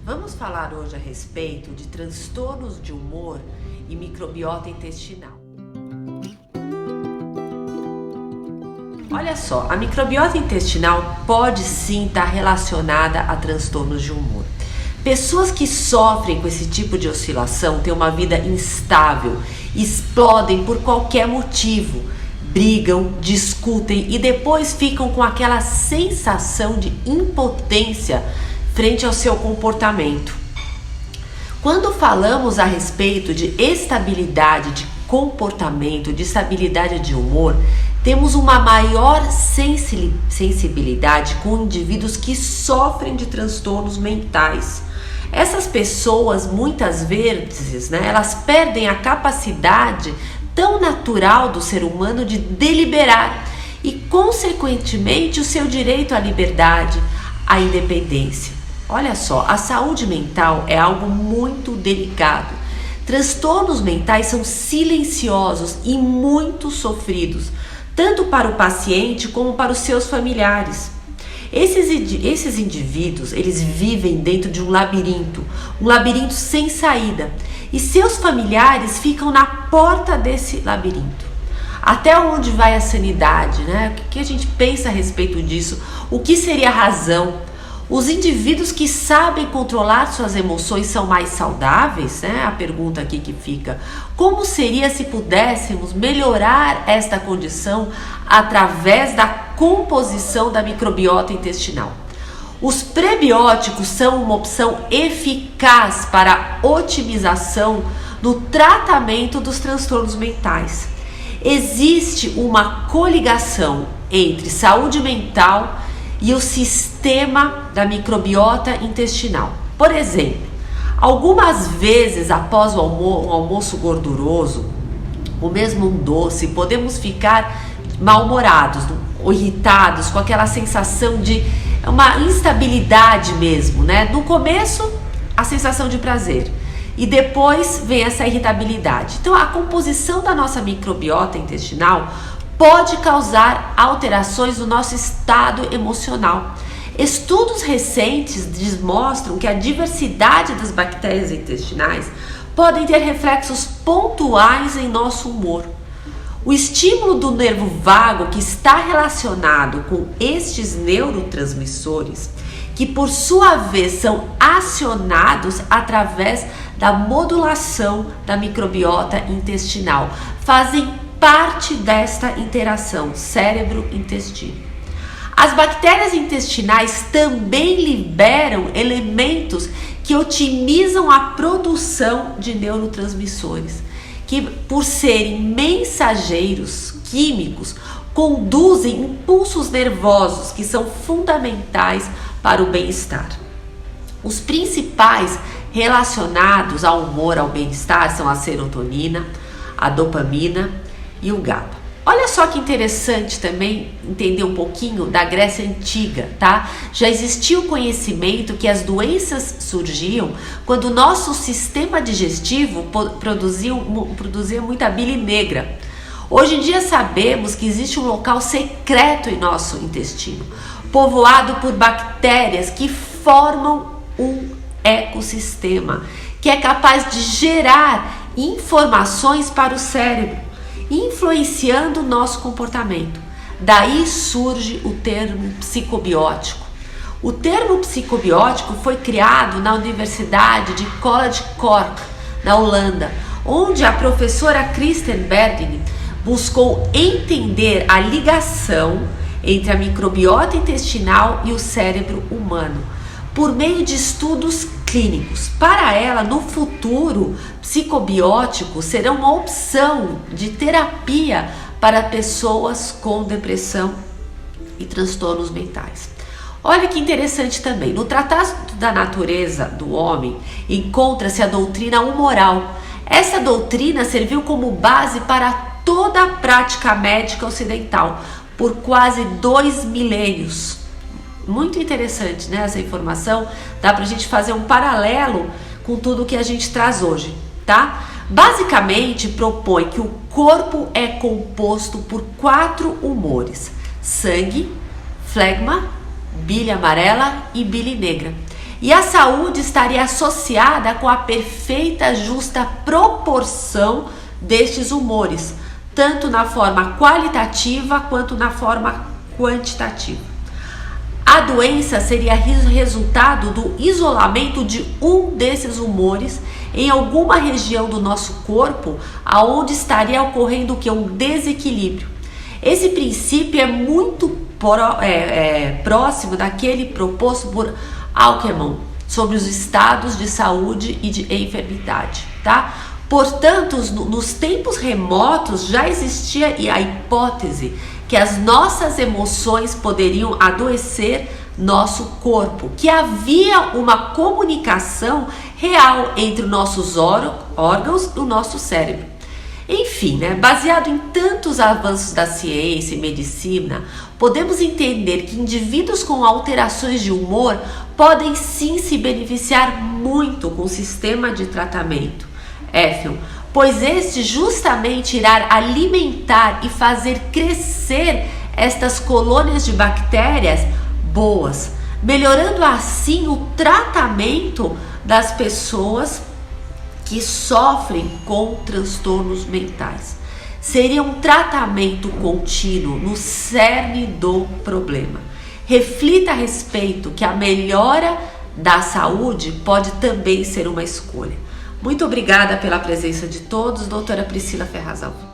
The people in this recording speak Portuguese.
Vamos falar hoje a respeito de transtornos de humor e microbiota intestinal. Olha só, a microbiota intestinal pode sim estar relacionada a transtornos de humor. Pessoas que sofrem com esse tipo de oscilação têm uma vida instável, explodem por qualquer motivo, brigam, discutem e depois ficam com aquela sensação de impotência frente ao seu comportamento. Quando falamos a respeito de estabilidade de comportamento, de estabilidade de humor, temos uma maior sensibilidade com indivíduos que sofrem de transtornos mentais. Essas pessoas, muitas vezes, elas perdem a capacidade tão natural do ser humano de deliberar e, consequentemente, o seu direito à liberdade, à independência. Olha só, a saúde mental é algo muito delicado. Transtornos mentais são silenciosos e muito sofridos, tanto para o paciente como para os seus familiares. Esses indivíduos, eles vivem dentro de um labirinto sem saída, e seus familiares ficam na porta desse labirinto. Até onde vai a sanidade, né? O que a gente pensa a respeito disso? O que seria a razão? Os indivíduos que sabem controlar suas emoções são mais saudáveis? A pergunta aqui que fica. Como seria se pudéssemos melhorar esta condição através da composição da microbiota intestinal? Os prebióticos são uma opção eficaz para a otimização no tratamento dos transtornos mentais. Existe uma coligação entre saúde mental e o sistema da microbiota intestinal. Por exemplo, algumas vezes após o almoço gorduroso, ou mesmo um doce, podemos ficar mal-humorados, irritados, com aquela sensação de uma instabilidade mesmo, né? No começo, a sensação de prazer, e depois vem essa irritabilidade. Então, a composição da nossa microbiota intestinal pode causar alterações no nosso estado emocional. Estudos recentes mostram que a diversidade das bactérias intestinais podem ter reflexos pontuais em nosso humor. O estímulo do nervo vago, que está relacionado com estes neurotransmissores, que por sua vez são acionados através da modulação da microbiota intestinal, fazem parte desta interação cérebro-intestino. As bactérias intestinais também liberam elementos que otimizam a produção de neurotransmissores, que, por serem mensageiros químicos, conduzem impulsos nervosos que são fundamentais para o bem-estar. Os principais relacionados ao humor, ao bem-estar, são a serotonina, a dopamina e o GABA. Olha só que interessante também entender um pouquinho da Grécia Antiga, tá? Já existia o conhecimento que as doenças surgiam quando o nosso sistema digestivo produzia muita bile negra. Hoje em dia sabemos que existe um local secreto em nosso intestino, povoado por bactérias que formam um ecossistema, que é capaz de gerar informações para o cérebro, influenciando o nosso comportamento. Daí surge o termo psicobiótico. O termo psicobiótico foi criado na Universidade de College Cork, na Holanda, onde a professora Kristen Bergin buscou entender a ligação entre a microbiota intestinal e o cérebro humano, por meio de estudos clínicos. Para ela, no futuro, psicobióticos serão uma opção de terapia para pessoas com depressão e transtornos mentais. Olha que interessante também, no Tratado da Natureza do Homem encontra-se a doutrina humoral. Essa doutrina serviu como base para toda a prática médica ocidental por quase 2 milênios. Muito interessante, né? Essa informação dá pra gente fazer um paralelo com tudo que a gente traz hoje, tá? Basicamente propõe que o corpo é composto por 4 humores: sangue, flegma, bile amarela e bile negra. E a saúde estaria associada com a perfeita, justa proporção destes humores, tanto na forma qualitativa quanto na forma quantitativa. A doença seria resultado do isolamento de um desses humores em alguma região do nosso corpo, aonde estaria ocorrendo um desequilíbrio. Esse princípio é muito próximo daquele proposto por Alckmin sobre os estados de saúde e de enfermidade, tá? Portanto, nos tempos remotos já existia a hipótese que as nossas emoções poderiam adoecer nosso corpo, que havia uma comunicação real entre os nossos órgãos e o nosso cérebro. Enfim, baseado em tantos avanços da ciência e medicina, podemos entender que indivíduos com alterações de humor podem sim se beneficiar muito com o sistema de tratamento Effion, pois este justamente irá alimentar e fazer crescer estas colônias de bactérias boas, melhorando assim o tratamento das pessoas que sofrem com transtornos mentais. Seria um tratamento contínuo no cerne do problema. Reflita a respeito que a melhora da saúde pode também ser uma escolha. Muito obrigada pela presença de todos, doutora Priscila Ferraz Alves.